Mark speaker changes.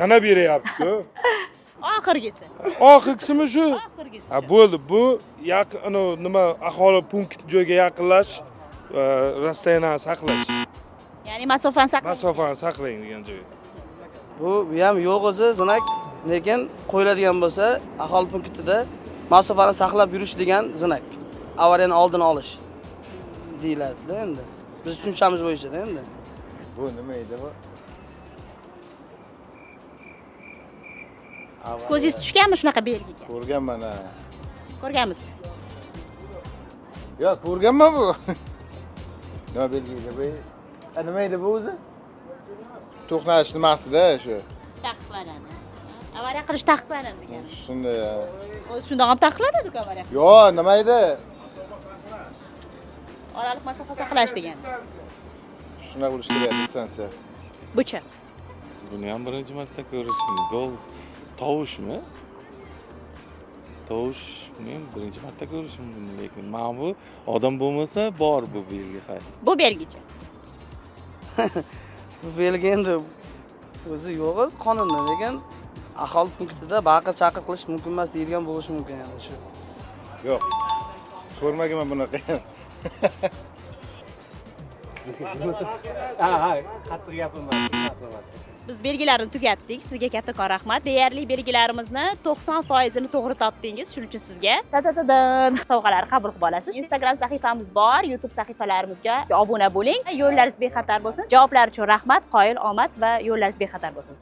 Speaker 1: Yana beryapti-ku.
Speaker 2: Oxirgisi.
Speaker 1: Oxirgisimi shu?
Speaker 2: Oxirgisi.
Speaker 1: Ha, bo'ldi. Bu yaqin nima aholi punkt joyga yaqinlash, расстояние saqlash.
Speaker 2: Ya'ni masofani saqlash.
Speaker 1: Masofani saqlang degan joy.
Speaker 3: Bu ham yo'q o'zi zinak, lekin qo'yiladigan bo'lsa, aholi punktida masofani saqlab yurish degan zinak. Avariyani oldini olish deyiladi endi. Biz tushunchamiz bo'yicha-da endi.
Speaker 4: Bu nima edi bu?
Speaker 2: Ko'zingiz tushganmi shunaqa belgiga?
Speaker 4: Ko'rganman ha.
Speaker 2: Ko'rganmisiz?
Speaker 4: Yo'q, ko'rganman bu. Nima belgisi bu? Nima edi bu o'zi? To'xtash nimasida shu?
Speaker 2: Taqiqlanadi. Avariya qilish taqiqlanadi degan.
Speaker 4: Shunday.
Speaker 2: O'zi shundoq ham taqiqlanadi-ku avariya.
Speaker 4: Yo'q, nima edi?
Speaker 2: Oraliq masofa saqlash degan.
Speaker 4: Shuna bo'lish kerak distansiya.
Speaker 2: Bucha.
Speaker 5: Buni ham birinchi marta ko'rishim. Golf tovushmi? Tovush men birinchi marta ko'rishim buni, lekin mana bu odam bo'lmasa bor bu belgi hay.
Speaker 2: Bu belgicha.
Speaker 3: Bu belgi endi o'zi yo'q o'zi qonunda, lekin aholi punktida baqir-chaqir qilish mumkin emas deyilgan bo'lishi mumkin endi shu.
Speaker 4: Yo'q. Ko'rmaganman bunaqa.
Speaker 6: Ha, qattiq gapirmas.
Speaker 2: Biz belgilarni tugatdik. Sizga kattakon rahmat. Deyarli belgilarimizni 90% ni to'g'ri topdingiz. Shuning uchun sizga ta-ta-ta-dan sovg'alar qabul qilib olasiz. Instagram sahifamiz bor, YouTube sahifalarimizga obuna bo'ling. Yo'llaringiz bexatar bo'lsin. Javoblar uchun rahmat, qoyil omad va yo'llaringiz bexatar bo'lsin.